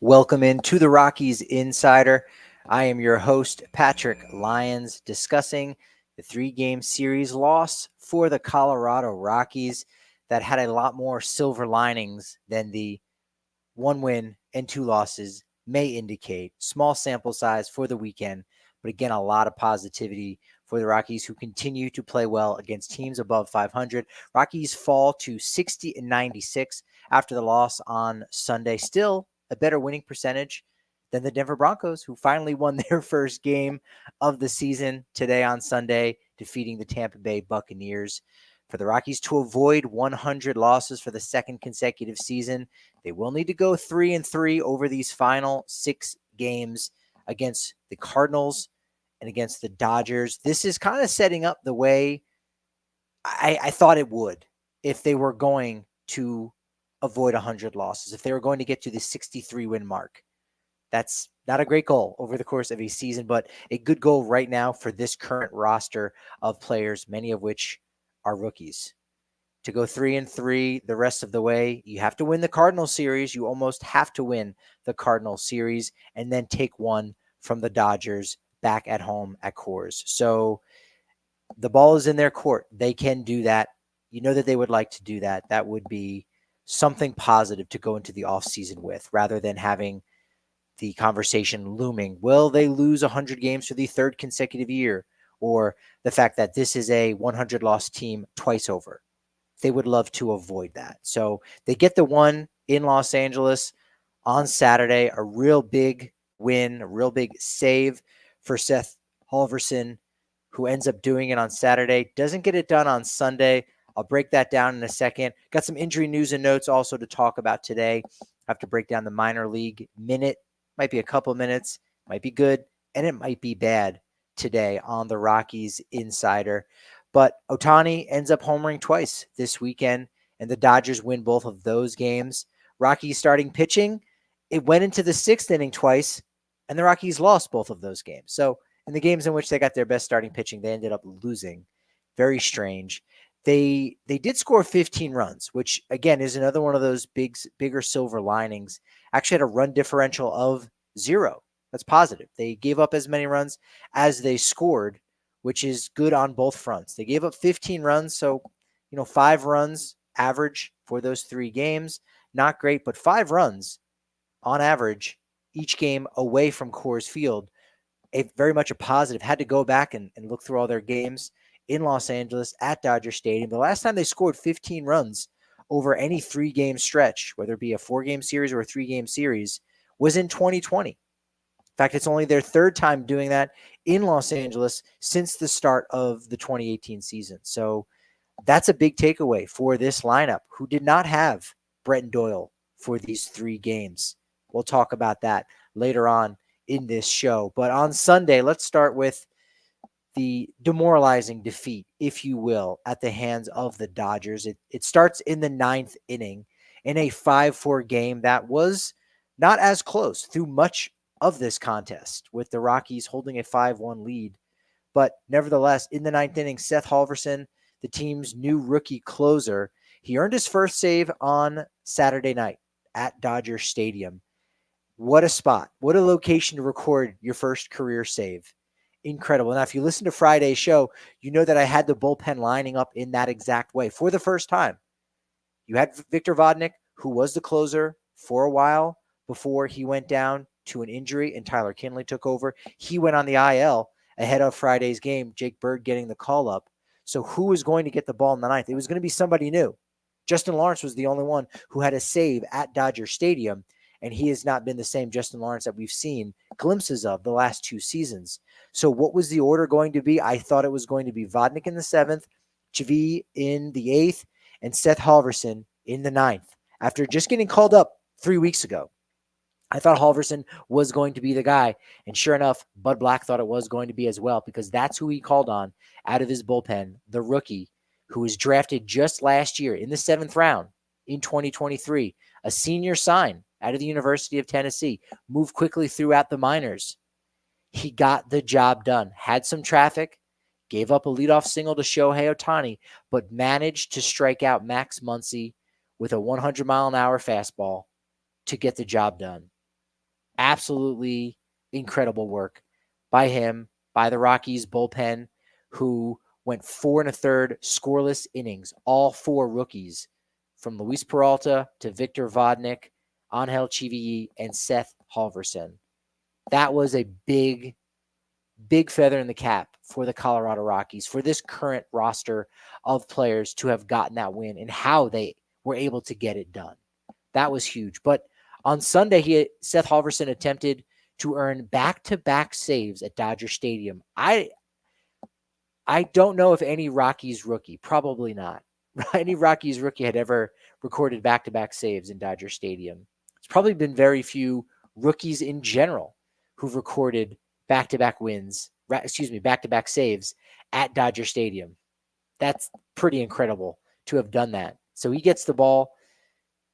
Welcome into the Rockies Insider. I am your host, Patrick Lyons, discussing the three-game series loss for the Colorado Rockies that had a lot more silver linings than the one win and two losses may indicate. Small sample size for the weekend, but again, a lot of positivity for the Rockies, who continue to play well against teams above 500. Rockies fall to 60-96 after the loss on Sunday. Still a better winning percentage than the Denver Broncos, who finally won their first game of the season today on Sunday, defeating the Tampa Bay Buccaneers. For the Rockies to avoid 100 losses for the second consecutive season, they will need to go 3-3 over these final 6 games against the Cardinals and against the Dodgers. This is kind of setting up the way I thought it would if they were going to avoid 100 losses, if they were going to get to the 63-win mark. That's not a great goal over the course of a season, but a good goal right now for this current roster of players, many of which are rookies. To go 3-3 the rest of the way, you have to win the Cardinal series. You almost have to win the Cardinal series and then take one from the Dodgers back at home at Coors. So the ball is in their court. They can do that. You know that they would like to do that. That would be something positive to go into the offseason with, rather than having the conversation looming. Will they lose 100 games for the third consecutive year? Or the fact that this is a 100-loss team twice over. They would love to avoid that. So they get the one in Los Angeles on Saturday, a real big win, a real big save for Seth Halvorsen, who ends up doing it on Saturday. Doesn't get it done on Sunday. I'll break that down in a second. Got some injury news and notes also to talk about today. I have to break down the minor league minute. Might be a couple minutes, might be good, and it might be bad today on the Rockies Insider. But Ohtani ends up homering twice this weekend, and the Dodgers win both of those games. Rockies starting pitching, it went into the 6th inning twice, and the Rockies lost both of those games. So in the games in which they got their best starting pitching, they ended up losing. Very strange. They did score 15 runs, which, again, is another one of those bigger silver linings. Actually had a run differential of 0. That's positive. They gave up as many runs as they scored, which is good on both fronts. They gave up 15 runs, so 5 runs average for those 3 games. Not great, but 5 runs on average each game away from Coors Field. Very much a positive. Had to go back and look through all their games in Los Angeles at Dodger Stadium. The last time they scored 15 runs over any 3-game stretch, whether it be a 4-game series or a 3-game series, was in 2020. In fact, it's only their 3rd time doing that in Los Angeles since the start of the 2018 season. So that's a big takeaway for this lineup, who did not have Brett Doyle for these 3 games. We'll talk about that later on in this show. But on Sunday, let's start with the demoralizing defeat, if you will, at the hands of the Dodgers. It starts in the 9th inning in a 5-4 game that was not as close through much of this contest, with the Rockies holding a 5-1 lead. But nevertheless, in the 9th inning, Seth Halvorsen, the team's new rookie closer, he earned his first save on Saturday night at Dodger Stadium. What a spot. What a location to record your first career save. Incredible. Now, if you listen to Friday's show, you know that I had the bullpen lining up in that exact way for the first time. You had Victor Vodnik, who was the closer for a while before he went down to an injury and Tyler Kinley took over. He went on the IL ahead of Friday's game, Jake Bird getting the call up. So who was going to get the ball in the 9th? It was going to be somebody new. Justin Lawrence was the only one who had a save at Dodger Stadium, and he has not been the same Justin Lawrence that we've seen glimpses of the last 2 seasons. So what was the order going to be? I thought it was going to be Vodnik in the 7th, Javi in the 8th, and Seth Halvorsen in the 9th. After just getting called up 3 weeks ago, I thought Halvorsen was going to be the guy. And sure enough, Bud Black thought it was going to be as well, because that's who he called on out of his bullpen, the rookie who was drafted just last year in the 7th round in 2023, a senior sign out of the University of Tennessee, moved quickly throughout the minors. He got the job done, had some traffic, gave up a leadoff single to Shohei Ohtani, but managed to strike out Max Muncy with a 100-mile-an-hour fastball to get the job done. Absolutely incredible work by him, by the Rockies bullpen, who went 4 1/3 scoreless innings, all 4 rookies, from Luis Peralta to Victor Vodnik, Angel Chivi, and Seth Halvorsen. That was a big feather in the cap for the Colorado Rockies, for this current roster of players to have gotten that win and how they were able to get it done. That was huge. But on Sunday, Seth Halvorsen attempted to earn back-to-back saves at Dodger Stadium. I don't know if any Rockies rookie, probably not, any Rockies rookie had ever recorded back-to-back saves in Dodger Stadium. It's probably been very few rookies in general who've recorded back-to-back wins, back-to-back saves at Dodger Stadium. That's pretty incredible to have done that. So he gets the ball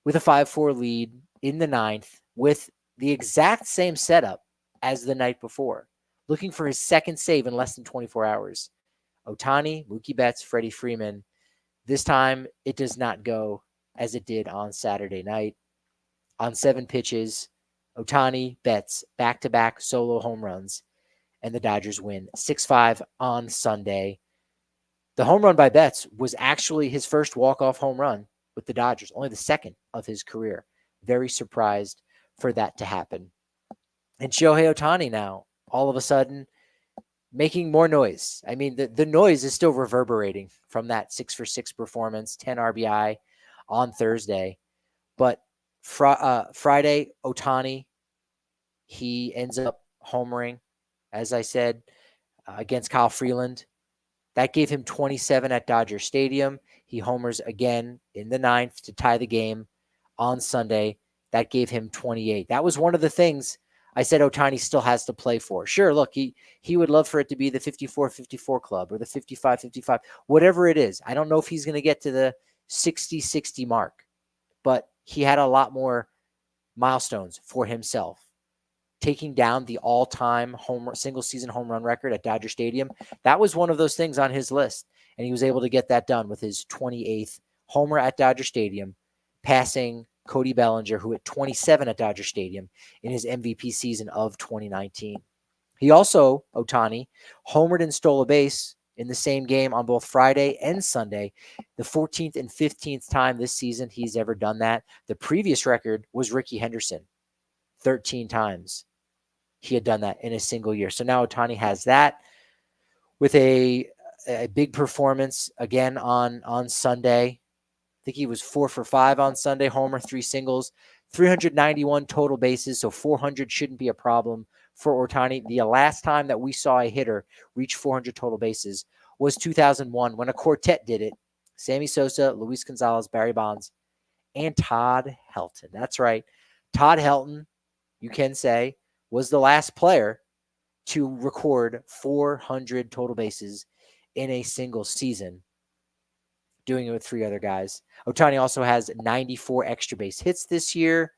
with a 5-4 lead in the ninth with the exact same setup as the night before, looking for his second save in less than 24 hours. Ohtani, Mookie Betts, Freddie Freeman. This time, it does not go as it did on Saturday night. On 7 pitches, Ohtani, Betts, back-to-back solo home runs, and the Dodgers win 6-5 on Sunday. The home run by Betts was actually his first walk-off home run with the Dodgers, only the second of his career. Very surprised for that to happen. And Shohei Ohtani now, all of a sudden, making more noise. I mean, the noise is still reverberating from that 6-for-6 performance, 10 RBI on Thursday. But Friday, Ohtani, he ends up homering, as I said, against Kyle Freeland. That gave him 27 at Dodger Stadium. He homers again in the ninth to tie the game on Sunday. That gave him 28. That was one of the things I said Ohtani still has to play for. Sure, look, he would love for it to be the 54-54 club or the 55-55, whatever it is. I don't know if he's going to get to the 60-60 mark, but he had a lot more milestones for himself. Taking down the all-time single-season home run record at Dodger Stadium, that was one of those things on his list, and he was able to get that done with his 28th homer at Dodger Stadium, passing Cody Bellinger, who hit 27 at Dodger Stadium in his MVP season of 2019. He also, Ohtani, homered and stole a base in the same game on both Friday and Sunday, the 14th and 15th time this season he's ever done that. The previous record was Rickey Henderson, 13 times he had done that in a single year. So now Ohtani has that with a big performance again on Sunday. I think he was 4 for 5 on Sunday, homer, 3 singles, 391 total bases, so 400 shouldn't be a problem for Ohtani. The last time that we saw a hitter reach 400 total bases was 2001 when a quartet did it. Sammy Sosa, Luis Gonzalez, Barry Bonds, and Todd Helton. That's right. Todd Helton, you can say, was the last player to record 400 total bases in a single season, doing it with 3 other guys. Ohtani also has 94 extra base hits this year.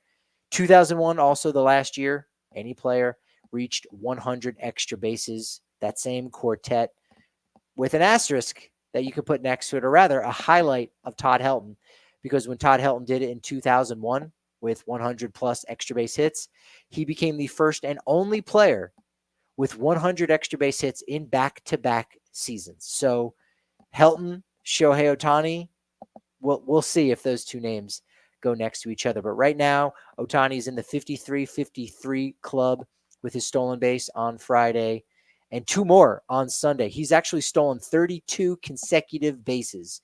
2001, also the last year, any player reached 100 extra bases. That same quartet, with an asterisk that you could put next to it, or rather a highlight of Todd Helton, because when Todd Helton did it in 2001 with 100 plus extra base hits, he became the first and only player with 100 extra base hits in back-to-back seasons. So Helton, Shohei Ohtani, we'll see if those two names go next to each other. But right now, Ohtani's in the 53-53 club with his stolen base on Friday and 2 more on Sunday. He's actually stolen 32 consecutive bases,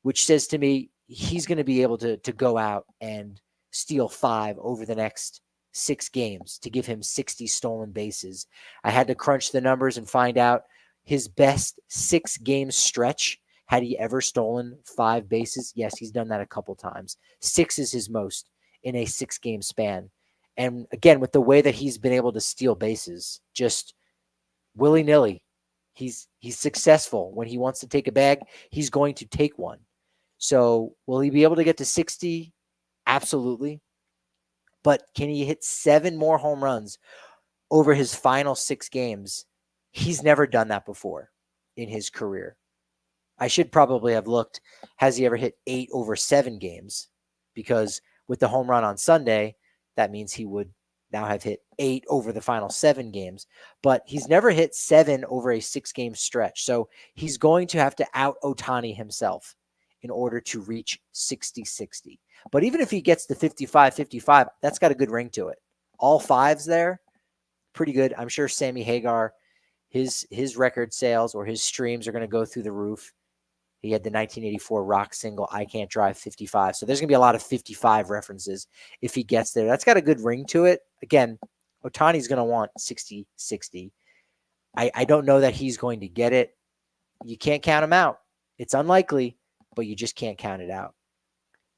which says to me he's going to be able to go out and steal 5 over the next 6 games to give him 60 stolen bases. I had to crunch the numbers and find out his best 6-game stretch. Had he ever stolen 5 bases? Yes, he's done that a couple times. 6 is his most in a 6-game span. And again, with the way that he's been able to steal bases, just willy-nilly, he's successful. When he wants to take a bag, he's going to take one. So will he be able to get to 60? Absolutely. But can he hit 7 more home runs over his final 6 games? He's never done that before in his career. I should probably have looked, has he ever hit 8 over 7 games? Because with the home run on Sunday, that means he would now have hit 8 over the final 7 games, but he's never hit 7 over a 6-game stretch. So he's going to have to out Ohtani himself in order to reach 60-60. But even if he gets to 55-55, that's got a good ring to it. All fives there, pretty good. I'm sure Sammy Hagar, his record sales or his streams are going to go through the roof. He had the 1984 rock single, I Can't Drive 55. So there's going to be a lot of 55 references if he gets there. That's got a good ring to it. Again, Ohtani's going to want 60-60. I don't know that he's going to get it. You can't count him out. It's unlikely, but you just can't count it out.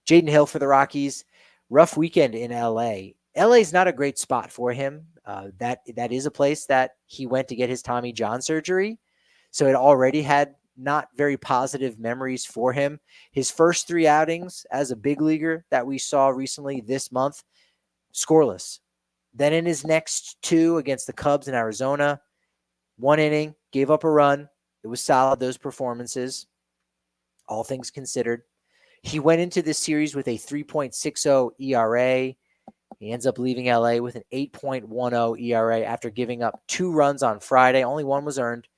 Jaden Hill for the Rockies. Rough weekend in L.A. L.A. is not a great spot for him. That is a place that he went to get his Tommy John surgery. So it already had not very positive memories for him. His first 3 outings as a big leaguer that we saw recently this month, scoreless. Then in his next 2 against the Cubs in Arizona, 1 inning, gave up a run. It was solid, those performances, all things considered. He went into this series with a 3.60 ERA. He ends up leaving LA with an 8.10 ERA after giving up 2 runs on Friday. Only 1 was earned.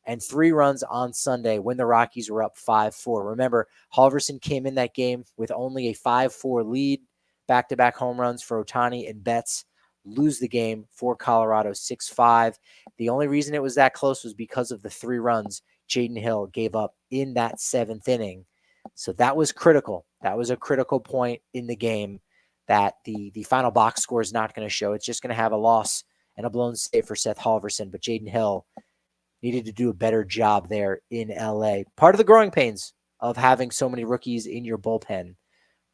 And 3 runs on Sunday when the Rockies were up 5-4. Remember, Halvorsen came in that game with only a 5-4 lead. Back-to-back home runs for Ohtani and Betts lose the game for Colorado 6-5. The only reason it was that close was because of the 3 runs Jaden Hill gave up in that 7th inning. So that was critical. That was a critical point in the game that the final box score is not going to show. It's just going to have a loss and a blown save for Seth Halvorsen. But Jaden Hill needed to do a better job there in LA. Part of the growing pains of having so many rookies in your bullpen.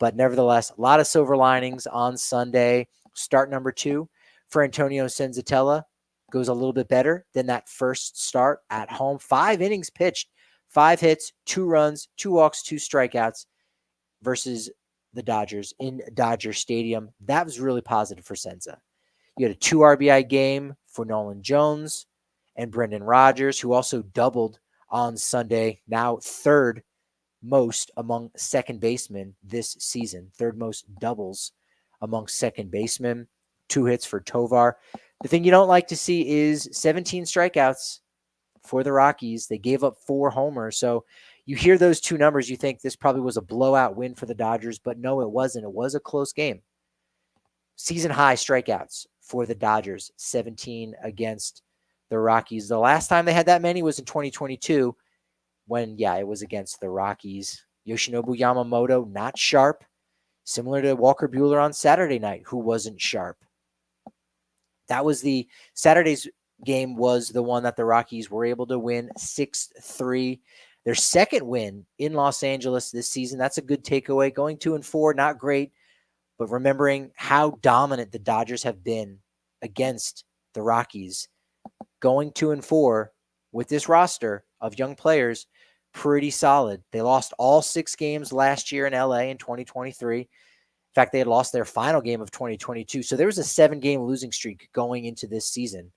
But nevertheless, a lot of silver linings on Sunday. Start number 2 for Antonio Senzatela goes a little bit better than that first start at home. 5 innings pitched, 5 hits, 2 runs, 2 walks, 2 strikeouts versus the Dodgers in Dodger Stadium. That was really positive for Senza. You had a 2 RBI game for Nolan Jones and Brendan Rodgers, who also doubled on Sunday, now 3rd most among second basemen this season. 3rd most doubles among second basemen. 2 hits for Tovar. The thing you don't like to see is 17 strikeouts for the Rockies. They gave up 4 homers. So you hear those 2 numbers, you think this probably was a blowout win for the Dodgers, but no, it wasn't. It was a close game. Season high strikeouts for the Dodgers, 17 against the Rockies. The last time they had that many was in 2022 when, it was against the Rockies. Yoshinobu Yamamoto, not sharp, similar to Walker Buehler on Saturday night, who wasn't sharp. That was the Saturday's game was the one that the Rockies were able to win 6-3. Their second win in Los Angeles this season. That's a good takeaway. Going 2-4, not great, but remembering how dominant the Dodgers have been against the Rockies. Going 2-4 with this roster of young players, pretty solid. They lost all 6 games last year in LA in 2023. In fact, they had lost their final game of 2022. So there was a 7-game losing streak going into this season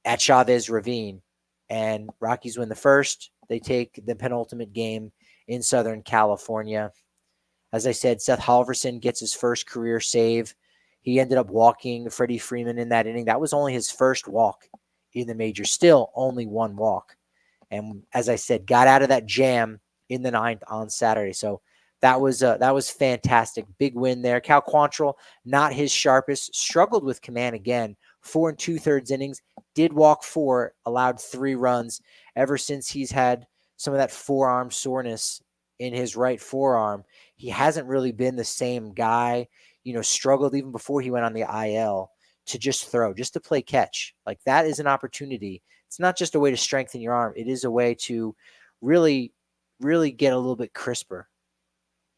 at Chavez Ravine. And Rockies win the first. They take the penultimate game in Southern California. As I said, Seth Halvorsen gets his first career save. He ended up walking Freddie Freeman in that inning. That was only his first walk in the major. Still only 1 walk. And as I said, got out of that jam in the 9th on Saturday. So that was fantastic. Big win there. Cal Quantrill, not his sharpest, struggled with command again. 4 2/3 innings, did walk 4, allowed 3 runs. Ever since he's had some of that forearm soreness in his right forearm, he hasn't really been the same guy. Struggled even before he went on the IL to just throw, just to play catch. Like, that is an opportunity. It's not just a way to strengthen your arm. It is a way to really, really get a little bit crisper,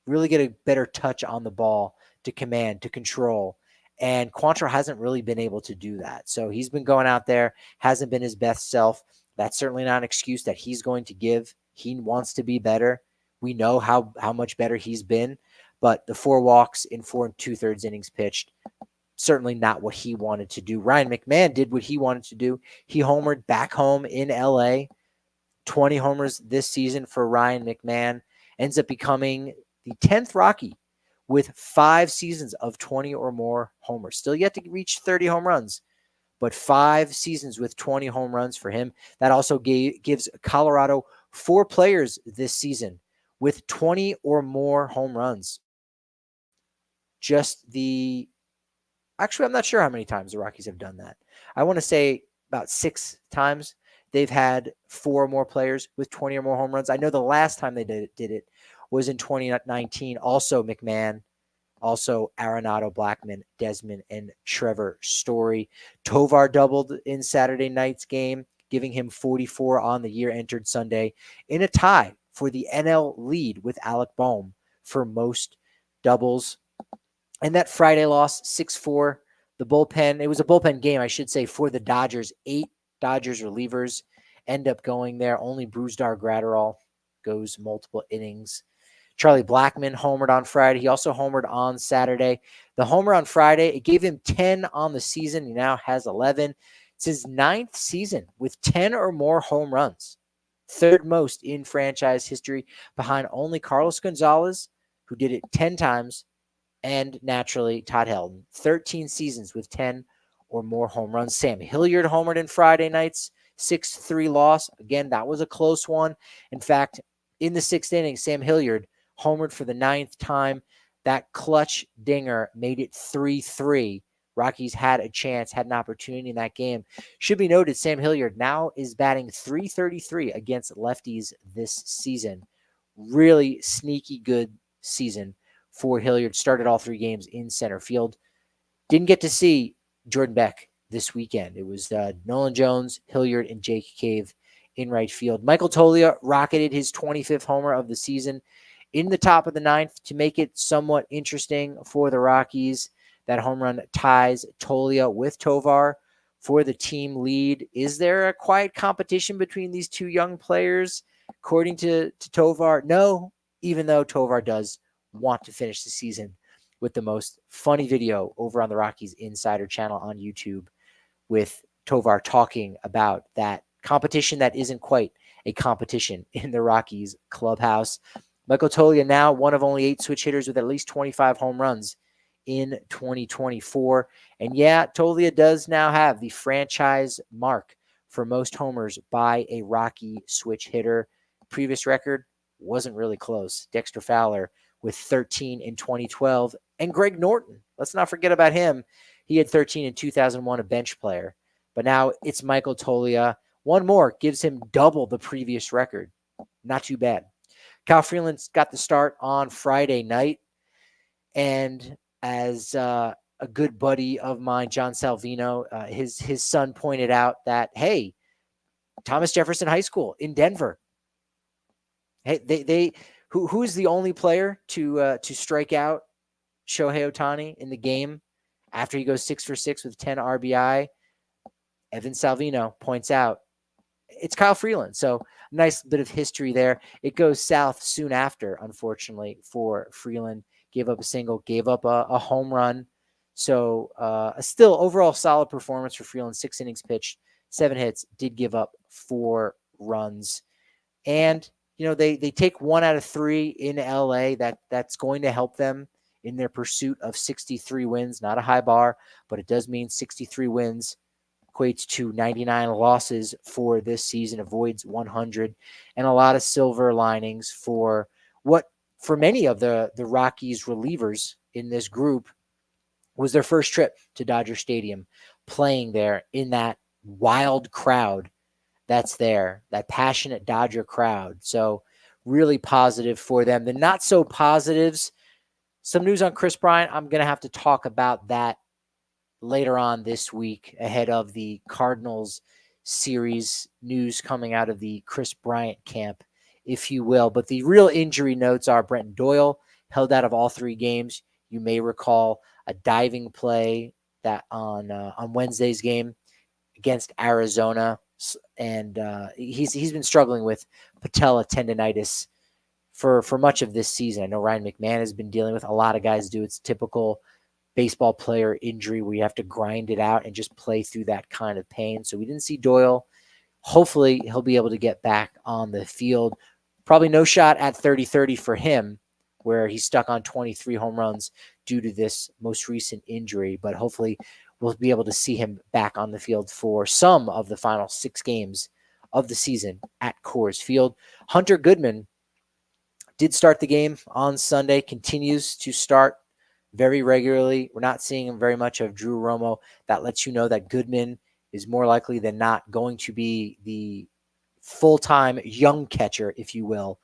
really get a better touch on the ball, to command, to control. And Quantrill hasn't really been able to do that. So he's been going out there, hasn't been his best self. That's certainly not an excuse that he's going to give. He wants to be better. We know how much better he's been. But the 4 walks in 4 2/3 innings pitched, certainly not what he wanted to do. Ryan McMahon did what he wanted to do. He homered back home in LA. 20 homers this season for Ryan McMahon. Ends up becoming the 10th Rocky with 5 seasons of 20 or more homers. Still yet to reach 30 home runs, but 5 seasons with 20 home runs for him. That also gives Colorado 4 players this season with 20 or more home runs. Actually, I'm not sure how many times the Rockies have done that. I want to say about 6 times they've had 4 or more players with 20 or more home runs. I know the last time they did it was in 2019. Also McMahon, also Arenado, Blackmon, Desmond, and Trevor Story. Tovar doubled in Saturday night's game, giving him 44 on the year, entered Sunday in a tie for the NL lead with Alec Bohm for most doubles. And that Friday loss, 6-4, the bullpen, it was a bullpen game, I should say, for the Dodgers. 8 Dodgers relievers end up going there. Only Brusdar Graterol goes multiple innings. Charlie Blackmon homered on Friday. He also homered on Saturday. The homer on Friday, it gave him 10 on the season. He now has 11. It's his 9th season with 10 or more home runs. 3rd most in franchise history, behind only Carlos Gonzalez, who did it 10 times, and naturally Todd Helton. 13 seasons with 10 or more home runs. Sam Hilliard homered in Friday night's 6-3 loss. Again, that was a close one. In fact, in the 6th inning, Sam Hilliard homered for the 9th time. That clutch dinger made it 3-3. Rockies had a chance, had an opportunity in that game. Should be noted, Sam Hilliard now is batting .333 against lefties this season. Really sneaky good season for Hilliard. Started all 3 games in center field. Didn't get to see Jordan Beck this weekend. It was Nolan Jones, Hilliard, and Jake Cave in right field. Michael Toglia rocketed his 25th homer of the season in the top of the 9th to make it somewhat interesting for the Rockies. That home run ties Toglia with Tovar for the team lead. Is there a quiet competition between these 2 young players? According to Tovar, no, even though Tovar does want to finish the season with the most funny video over on the Rockies Insider channel on YouTube, with Tovar talking about that competition that isn't quite a competition in the Rockies clubhouse. Michael Toglia now one of only 8 switch hitters with at least 25 home runs in 2024. And yeah, Toglia does now have the franchise mark for most homers by a Rocky switch hitter. Previous record wasn't really close. Dexter Fowler with 13 in 2012. And Greg Norton, let's not forget about him. He had 13 in 2001, a bench player. But now it's Michael Toglia. One more gives him double the previous record. Not too bad. Kyle Freeland's got the start on Friday night. And as a good buddy of mine, John Salvino, his son pointed out that, hey, Thomas Jefferson High School in Denver. Hey, who is the only player to strike out Shohei Ohtani in the game after he goes 6 for 6 with 10 RBI? Evan Salvino points out it's Kyle Freeland. So nice bit of history there. It goes south soon after, unfortunately, for Freeland. Gave up a single, gave up a home run. So a still overall solid performance for Freeland. 6 innings pitched, 7 hits, did give up 4 runs. And, you know, they take 1 out of 3 in LA. That's going to help them in their pursuit of 63 wins. Not a high bar, but it does mean 63 wins equates to 99 losses for this season, avoids 100, and a lot of silver linings for what, for many of the Rockies relievers in this group, was their first trip to Dodger Stadium, playing there in that wild crowd that's there, that passionate Dodger crowd. So really positive for them. The not so positives, some news on Kris Bryant. I'm going to have to talk about that later on this week ahead of the Cardinals series. News coming out of the Kris Bryant camp, if you will. But the real injury notes are Brenton Doyle held out of all 3 games. You may recall a diving play that on Wednesday's game against Arizona, and he's been struggling with patella tendonitis for much of this season. I know Ryan McMahon has been dealing with. A lot of guys do. It's typical baseball player injury where you have to grind it out and just play through that kind of pain. So we didn't see Doyle. Hopefully he'll be able to get back on the field. Probably no shot at 30-30 for him, where he's stuck on 23 home runs due to this most recent injury. But hopefully we'll be able to see him back on the field for some of the final 6 games of the season at Coors Field. Hunter Goodman did start the game on Sunday, continues to start very regularly. We're not seeing him very much of Drew Romo. That lets you know that Goodman is more likely than not going to be the full-time young catcher, if you will,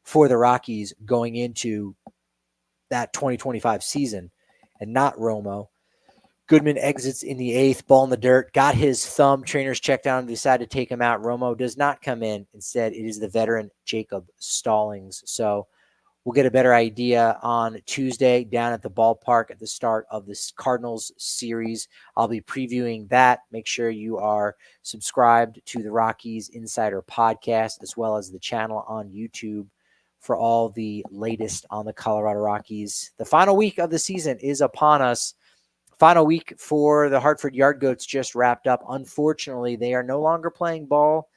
for the Rockies going into that 2025 season, and not Romo. Goodman exits in the 8th, ball in the dirt, got his thumb. Trainers checked out and decided to take him out. Romo does not come in. Instead, it is the veteran Jacob Stallings. So we'll get a better idea on Tuesday down at the ballpark at the start of this Cardinals series. I'll be previewing that. Make sure you are subscribed to the Rockies Insider Podcast as well as the channel on YouTube for all the latest on the Colorado Rockies. The final week of the season is upon us. Final week for the Hartford Yard Goats just wrapped up. Unfortunately, they are no longer playing ball.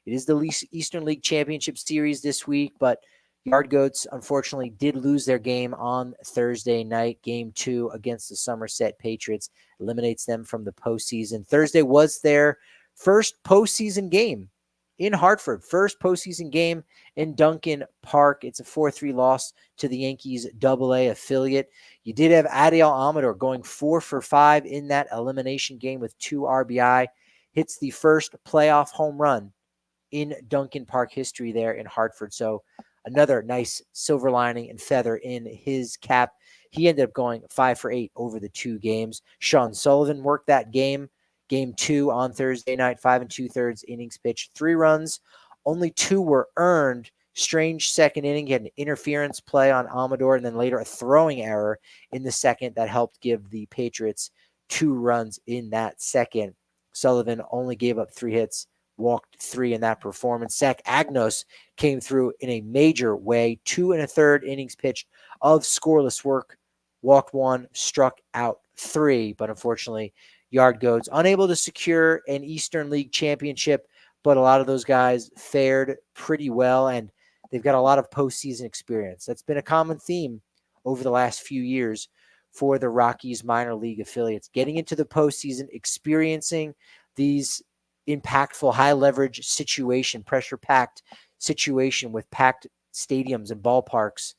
It is the Eastern League Championship Series this week, but Yard Goats, unfortunately, did lose their game on Thursday night. Game 2 against the Somerset Patriots eliminates them from the postseason. Thursday was their first postseason game in Hartford. First postseason game in Duncan Park. It's a 4-3 loss to the Yankees AA affiliate. You did have Adiel Amador going 4 for 5 in that elimination game with 2 RBI. Hits the first playoff home run in Duncan Park history there in Hartford. So another nice silver lining and feather in his cap. He ended up going 5 for 8 over the 2 games. Sean Sullivan worked that game. Game 2 on Thursday night, 5 2/3 innings pitched, 3 runs. Only 2 were earned. Strange second inning. He had an interference play on Amador and then later a throwing error in the second that helped give the Patriots 2 runs in that second. Sullivan only gave up 3 hits, walked 3 in that performance. Zach Agnos came through in a major way. 2 1/3 innings pitched of scoreless work, walked 1, struck out 3, but unfortunately Yard Goats unable to secure an Eastern League championship, but a lot of those guys fared pretty well, and they've got a lot of postseason experience. That's been a common theme over the last few years for the Rockies minor league affiliates, getting into the postseason, experiencing these impactful, high-leverage situation, pressure-packed situation with packed stadiums and ballparks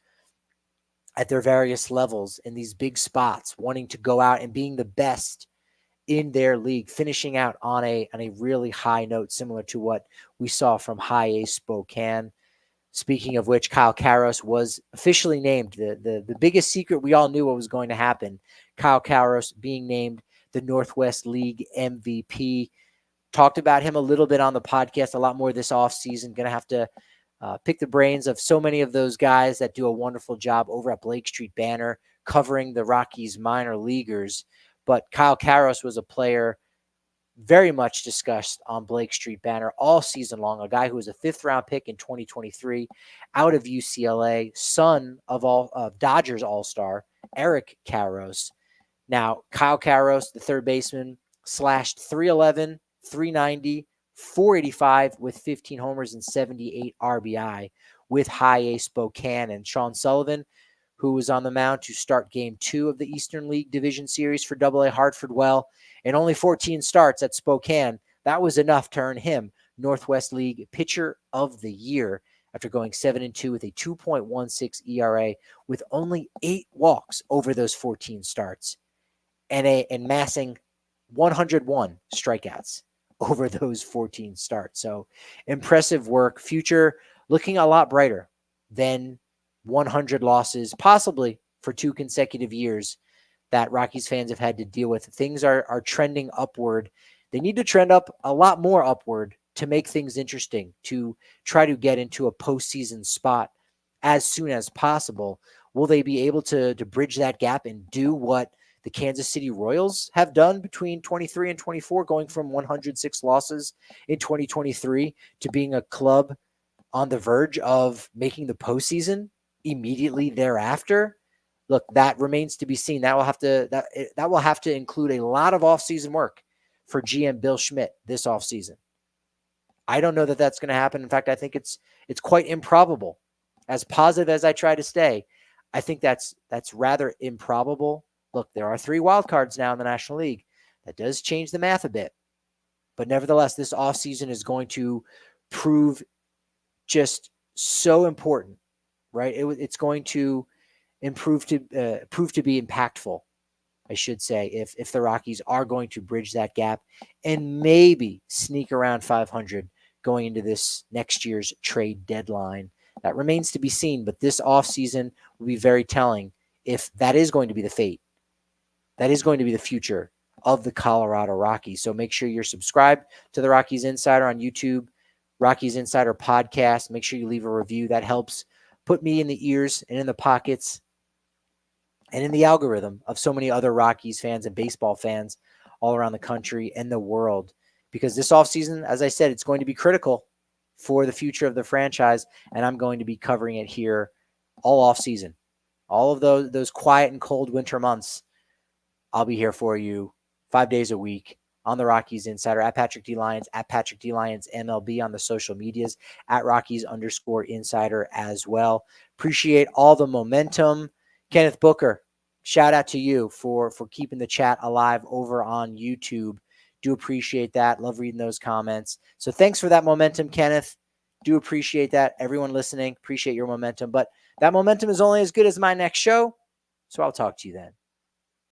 at their various levels in these big spots, wanting to go out and being the best in their league, finishing out on a really high note, similar to what we saw from High A Spokane. Speaking of which, Kyle Karros was officially named. The biggest secret, we all knew what was going to happen. Kyle Karros being named the Northwest League MVP. Talked about him a little bit on the podcast, a lot more this offseason. Going to have to pick the brains of so many of those guys that do a wonderful job over at Blake Street Banner covering the Rockies minor leaguers. But Kyle Karros was a player very much discussed on Blake Street Banner all season long, a guy who was a 5th-round pick in 2023 out of UCLA, son of Dodgers All-Star Eric Karros. Now, Kyle Karros, the third baseman, slashed 311, 390, 485 with 15 homers and 78 RBI with High A Spokane. And Sean Sullivan, who was on the mound to start Game 2 of the Eastern League Division Series for AA Hartford. Well, in only 14 starts at Spokane, that was enough to earn him Northwest League Pitcher of the Year after going 7-2 with a 2.16 ERA with only 8 walks over those 14 starts and massing 101 strikeouts over those 14 starts. So impressive work. Future looking a lot brighter than 100 losses, possibly for 2 consecutive years that Rockies fans have had to deal with. Things are trending upward. They need to trend up a lot more upward to make things interesting, to try to get into a postseason spot as soon as possible. Will they be able to bridge that gap and do what the Kansas City Royals have done between 23 and 24, going from 106 losses in 2023 to being a club on the verge of making the postseason immediately thereafter? Look, that remains to be seen. That will have to include a lot of offseason work for GM Bill Schmidt this offseason. I don't know that that's going to happen. In fact, I think it's quite improbable. As positive as I try to stay, I think that's rather improbable. Look, there are 3 wild cards now in the National League. That does change the math a bit. But nevertheless, this offseason is going to prove just so important, right? It's going to prove to be impactful, I should say, if the Rockies are going to bridge that gap and maybe sneak around 500 going into this next year's trade deadline. That remains to be seen, but this offseason will be very telling if that is going to be the fate. That is going to be the future of the Colorado Rockies. So make sure you're subscribed to the Rockies Insider on YouTube, Rockies Insider podcast. Make sure you leave a review. That helps put me in the ears and in the pockets and in the algorithm of so many other Rockies fans and baseball fans all around the country and the world. Because this offseason, as I said, it's going to be critical for the future of the franchise, and I'm going to be covering it here all offseason. All of those quiet and cold winter months, I'll be here for you 5 days a week on the Rockies Insider, at Patrick D. Lyons, at Patrick D. Lyons MLB on the social medias, at Rockies_Insider as well. Appreciate all the momentum. Kenneth Booker, shout out to you for keeping the chat alive over on YouTube. Do appreciate that. Love reading those comments. So thanks for that momentum, Kenneth. Do appreciate that. Everyone listening, appreciate your momentum. But that momentum is only as good as my next show. So I'll talk to you then.